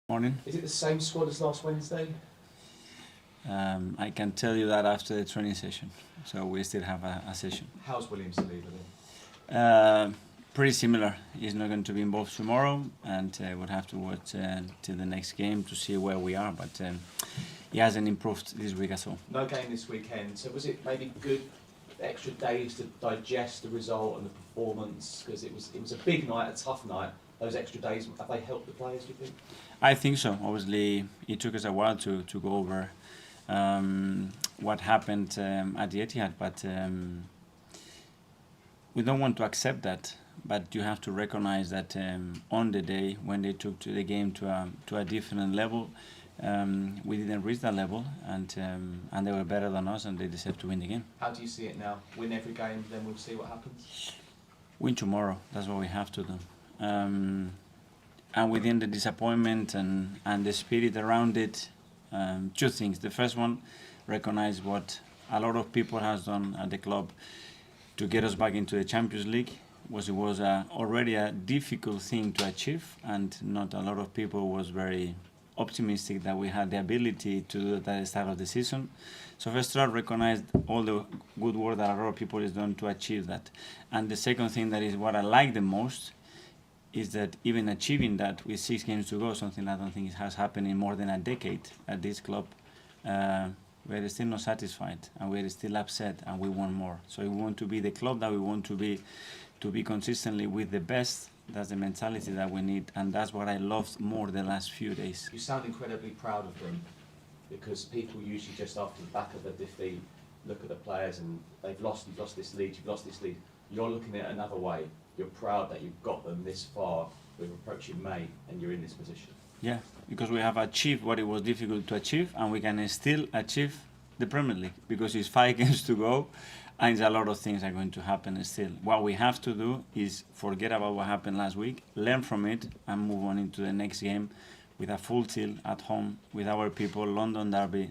Morning. Is it the same squad as last Wednesday? I can tell you that after the training session. So we still have a session. How's William Saliba then? Pretty similar. He's not going to be involved tomorrow, and we'll have to wait till the next game to see where we are. But he hasn't improved this week at all. No game this weekend. So was it maybe good extra days to digest the result and the performance? Because it was a big night, a tough night. Those extra days, have they helped the players, do you think? I think so. Obviously, it took us a while to go over what happened at the Etihad, but we don't want to accept that. But you have to recognize that on the day when they took to the game to a different level, we didn't reach that level, and they were better than us, and they deserve to win the game. How do you see it now? Win every game, then we'll see what happens? Win tomorrow. That's what we have to do. And within the disappointment and the spirit around it, two things. The first one, recognize what a lot of people has done at the club to get us back into the Champions League. It was already a difficult thing to achieve, and not a lot of people was very optimistic that we had the ability to do that at the start of the season. So first of all, recognize all the good work that a lot of people has done to achieve that. And the second thing, that is what I like the most, is that even achieving that with 6 games to go, something I don't think has happened in more than a decade at this club, we're still not satisfied, and we're still upset, and we want more. So we want to be the club that we want to be consistently with the best. That's the mentality that we need, and that's what I loved more the last few days. You sound incredibly proud of them, because people usually just after the back of the defeat look at the players and you've lost this lead, you've lost this lead. You're looking at it another way. You're proud that you've got them this far. We're approaching May and you're in this position. Yeah, because we have achieved what it was difficult to achieve, and we can still achieve the Premier League, because it's 5 games to go, and a lot of things are going to happen still. What we have to do is forget about what happened last week, learn from it, and move on into the next game with a full tilt at home with our people, London derby,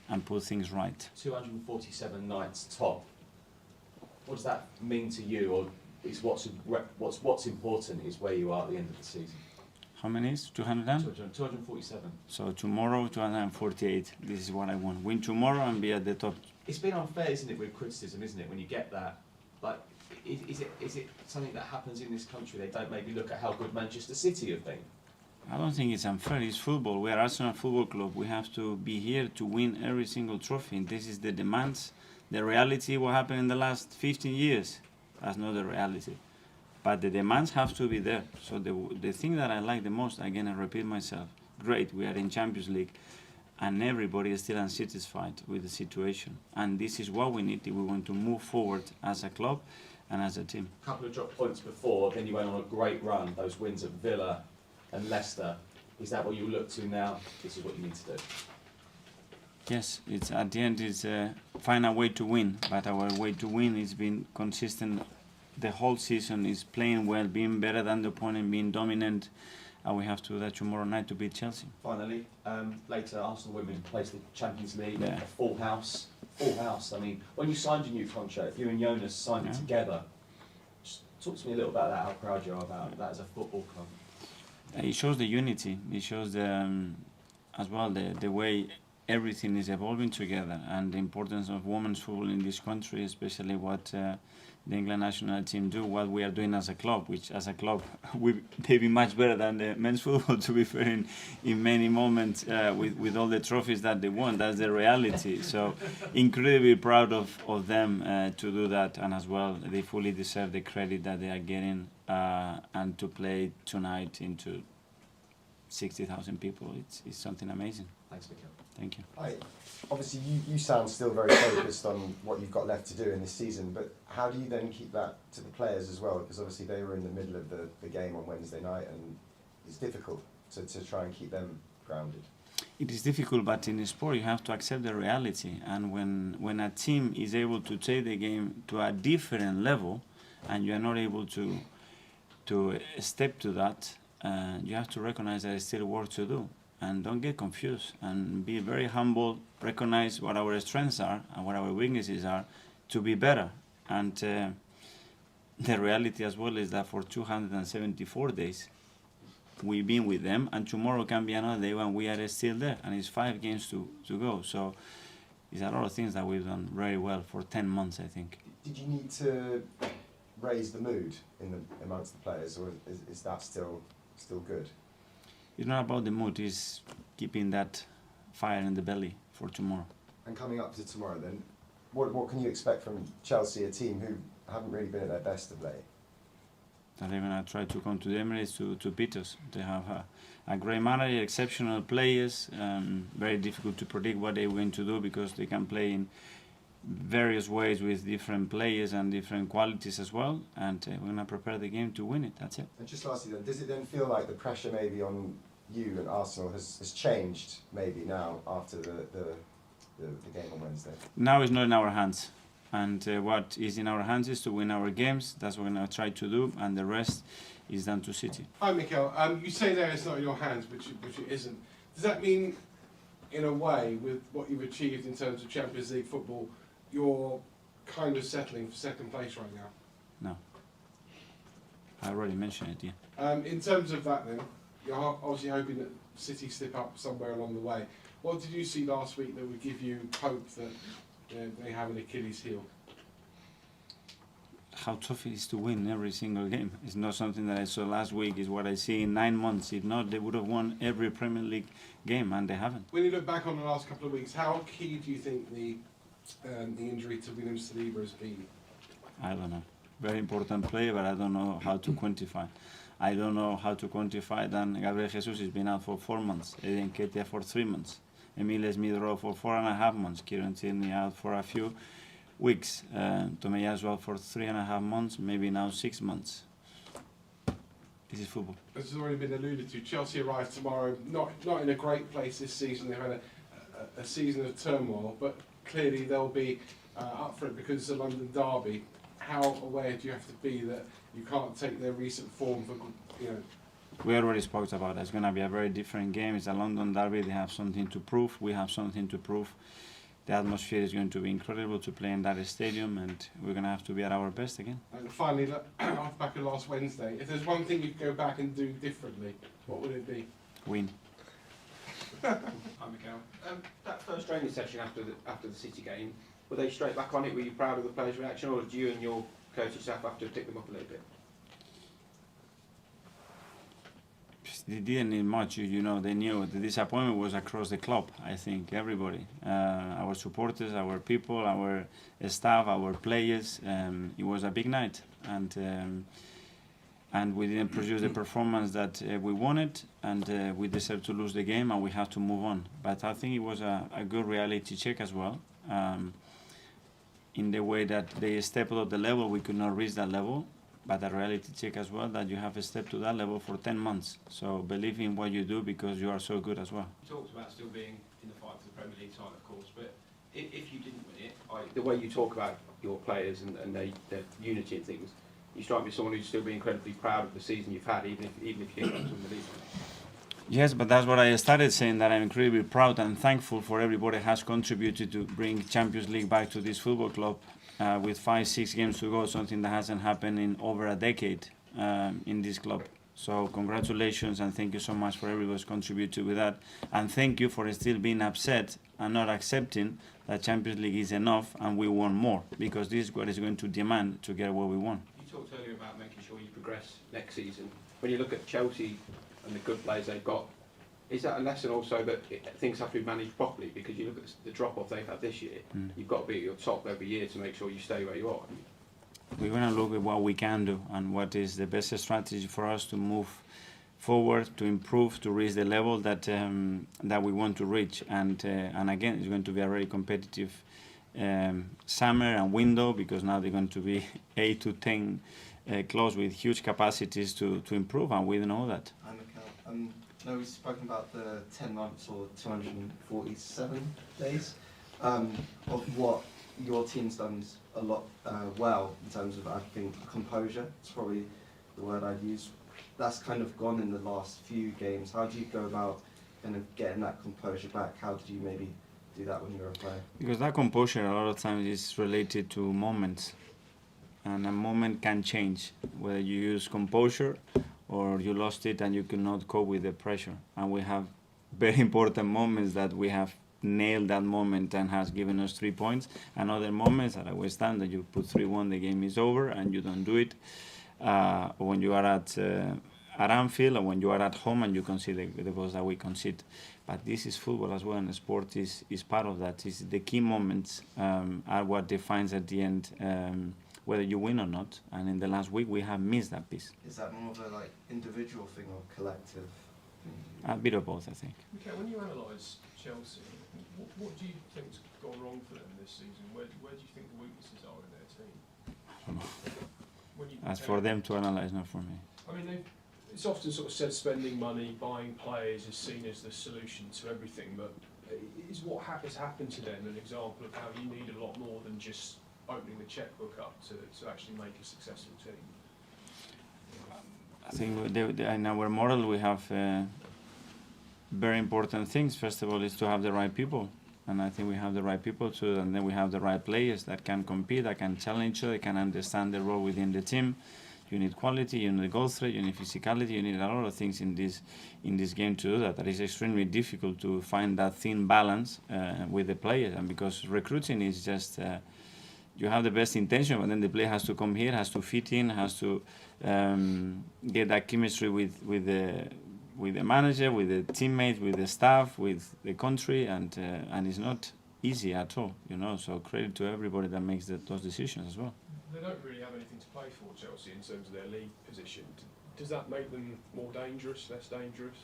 and put things right. 247 nights top. What does that mean to you, or is what's important is where you are at the end of the season? How many is 200? 247. So tomorrow 248. This is what I want. Win tomorrow and be at the top. It's been unfair, isn't it, with criticism, isn't it, when you get that? Like, is it something that happens in this country? They don't maybe look at how good Manchester City have been. I don't think it's unfair. It's football. We are Arsenal Football Club. We have to be here to win every single trophy. This is the demands. The reality, what happened in the last 15 years, that's not the reality. But the demands have to be there. So the thing that I like the most, again, I repeat myself, great, we are in Champions League, and everybody is still unsatisfied with the situation. And this is what we need if we want to move forward as a club and as a team. A couple of drop points before, then you went on a great run, those wins at Villa and Leicester. Is that what you look to now? This is what you need to do? Yes, it's at the end, it's find a way to win, but our way to win is being consistent the whole season, is playing well, being better than the opponent, being dominant, and we have to do that tomorrow night to beat Chelsea. Finally, later Arsenal women plays the Champions League, Yeah. a full house. I mean, when you signed your new contract, you and Jonas signed it together. Just talk to me a little about that, how proud you are about that as a football club. It shows the unity. It shows as well the way everything is evolving together, and the importance of women's football in this country, especially what the England national team do, what we are doing as a club, which as a club we may be much better than the men's football, to be fair, in many moments with all the trophies that they won. That's the reality. So incredibly proud of them to do that, and as well they fully deserve the credit that they are getting, and to play tonight into 60,000 people, it's something amazing. Thanks, Mikel. Thank you. Hi. Obviously, you sound still very focused on what you've got left to do in this season, but how do you then keep that to the players as well? Because obviously they were in the middle of the game on Wednesday night, and it's difficult to try and keep them grounded. It is difficult, but in sport you have to accept the reality. And when a team is able to take the game to a different level, and you are not able to step to that, you have to recognize that there's still work to do. And don't get confused, and be very humble, recognize what our strengths are and what our weaknesses are to be better. And the reality as well is that for 274 days, we've been with them, and tomorrow can be another day when we are still there, and it's 5 games to go. So it's a lot of things that we've done very well for 10 months, I think. Did you need to raise the mood amongst the players, or is that still good? It's not about the mood, it's keeping that fire in the belly for tomorrow. And coming up to tomorrow then, what can you expect from Chelsea, a team who haven't really been at their best of late? And they're going to try to come to the Emirates to beat us. They have a great manager, exceptional players, very difficult to predict what they're going to do because they can play in various ways with different players and different qualities as well, and we're going to prepare the game to win it. That's it. And just lastly then, does it then feel like the pressure maybe on you and Arsenal has changed maybe now after the game on Wednesday? Now it's not in our hands, and what is in our hands is to win our games. That's what we're going to try to do, and the rest is down to City. Hi Mikel, you say there it's not in your hands, which it isn't. Does that mean, in a way, with what you've achieved in terms of Champions League football, you're kind of settling for second place right now? No. I already mentioned it, yeah. In terms of that then, you're obviously hoping that City slip up somewhere along the way. What did you see last week that would give you hope that they have an Achilles heel? How tough it is to win every single game. It's not something that I saw last week, it's what I see in 9 months. If not, they would have won every Premier League game, and they haven't. When you look back on the last couple of weeks, how key do you think the injury to William Saliba has been? I don't know. Very important player, but I don't know how to quantify. I don't know how to quantify that Gabriel Jesus has been out for 4 months, Eden Ketia for 3 months, Emile Smith-Rowe for 4.5 months, Kieran Tierney out for a few weeks, Tomiyasu as well for 3.5 months, maybe now 6 months. This is football. As has already been alluded to, Chelsea arrive tomorrow, not in a great place this season. They've had a season of turmoil, but clearly they'll be up for it because it's a London derby. How aware do you have to be that you can't take their recent form for, you know? We already spoke about it. It's going to be a very different game. It's a London derby. They have something to prove. We have something to prove. The atmosphere is going to be incredible to play in that stadium, and we're going to have to be at our best again. And finally, off back of last Wednesday, if there's one thing you could go back and do differently, what would it be? Win. Hi Mikel. That first training session after the City game, were they straight back on it? Were you proud of the players' reaction, or did you and your coaching staff have to pick them up a little bit? They didn't need much, you know. They knew the disappointment was across the club. I think everybody, our supporters, our people, our staff, our players. It was a big night, and we didn't produce the performance that we wanted, and we deserved to lose the game, and we have to move on. But I think it was a good reality check as well. In the way that they stepped up the level, we could not reach that level. But a reality check as well that you have a step to that level for 10 months. So believe in what you do because you are so good as well. You talked about still being in the fight for the Premier League title, of course, but if you didn't win it, the way you talk about your players and their unity and things, you strike me as someone who'd still be incredibly proud of the season you've had, even if you didn't come to win the league. Yes, but that's what I started saying, that I'm incredibly proud and thankful for everybody has contributed to bring Champions League back to this football club. With 5-6 games to go, something that hasn't happened in over a decade in this club. So congratulations and thank you so much for everybody's contributed with that. And thank you for still being upset and not accepting that Champions League is enough and we want more, because this is what is going to demand to get what we want. You talked earlier about making sure you progress next season. When you look at Chelsea and the good players they've got, is that a lesson also that things have to be managed properly? Because you look at the drop-off they've had this year, you've got to be at your top every year to make sure you stay where you are. We're going to look at what we can do and what is the best strategy for us to move forward, to improve, to reach the level that that we want to reach. And again, it's going to be a very competitive summer and window, because now they're going to be 8 to 10 clubs with huge capacities to improve, and we know that. Hi Mikel. No, we've spoken about the 10 months or 247 days of what your team's done a lot well in terms of, I think, composure. It's probably the word I'd use. That's kind of gone in the last few games. How do you go about kind of getting that composure back? How did you maybe do that when you were a player? Because that composure a lot of times is related to moments, and a moment can change whether you use composure or you lost it and you could not cope with the pressure. And we have very important moments that we have nailed that moment and has given us 3 points, and other moments that I will stand that you put 3-1, the game is over and you don't do it. When you are at Anfield, or when you are at home and you concede the goals that we concede. But this is football as well, and sport is part of that. It's the key moments are what defines at the end whether you win or not. And in the last week, we have missed that piece. Is that more of a individual thing or collective thing? A bit of both, I think. Okay, when you analyse Chelsea, what do you think's gone wrong for them this season? Where do you think the weaknesses are in their team? I don't know. That's for them to analyse, not for me. I mean, it's often sort of said spending money, buying players is seen as the solution to everything, but is what has happened to them an example of how you need a lot more than just opening the chequebook up to actually make a successful team? I think in our model we have very important things. First of all, is to have the right people, and I think we have the right people too. And then we have the right players that can compete, that can challenge each other, can understand the role within the team. You need quality, you need goal threat, you need physicality, you need a lot of things in this game to do that. That is extremely difficult to find that thin balance with the players, and because recruiting is just you have the best intention, but then the player has to come here, has to fit in, has to get that chemistry with the manager, with the teammates, with the staff, with the country, and it's not easy at all, So credit to everybody that makes those decisions as well. They don't really have anything to play for, Chelsea, in terms of their league position. Does that make them more dangerous, less dangerous?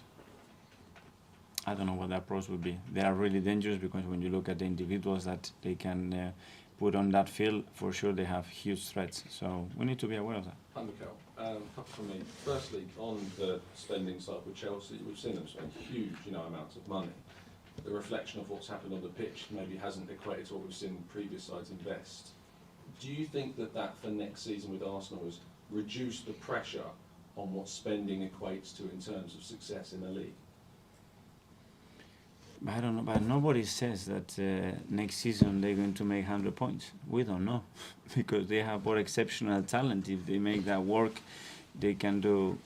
I don't know what the approach would be. They are really dangerous because when you look at the individuals that they can put on that field, for sure they have huge threats. So we need to be aware of that. Hi, Mikel. A couple from me. Firstly, on the spending side with Chelsea, we've seen them spend huge, amounts of money. The reflection of what's happened on the pitch maybe hasn't equated to what we've seen previous sides invest. Do you think that for next season with Arsenal has reduced the pressure on what spending equates to in terms of success in the league? I don't know, but nobody says that next season they're going to make 100 points. We don't know, because they have more exceptional talent. If they make that work, they can do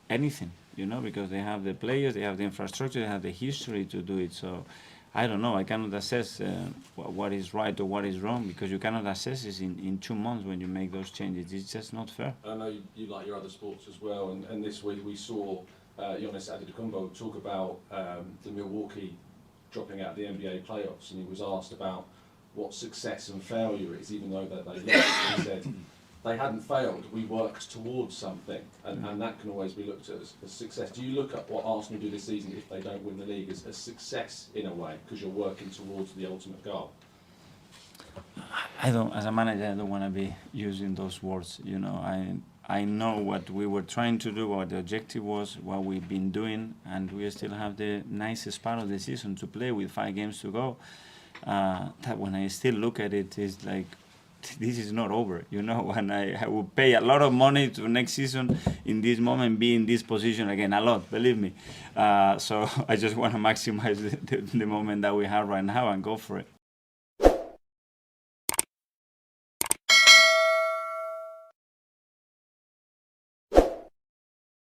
anything, because they have the players, they have the infrastructure, they have the history to do it. So I don't know, I cannot assess what is right or what is wrong, because you cannot assess this in 2 months when you make those changes. It's just not fair. I know you like your other sports as well, and this week we saw Giannis Antetokounmpo talk about the Milwaukee dropping out of the NBA playoffs, and he was asked about what success and failure is, even though they lost. He said they hadn't failed, we worked towards something, and that can always be looked at as success. Do you look at what Arsenal do this season if they don't win the league as success in a way, because you're working towards the ultimate goal? I don't, as a manager, I don't want to be using those words. I know what we were trying to do, what the objective was, what we've been doing, and we still have the nicest part of the season to play with 5 games to go. That when I still look at it, it's like, this is not over, and I will pay a lot of money to next season in this moment, be in this position again, a lot, believe me. So I just want to maximize the moment that we have right now and go for it.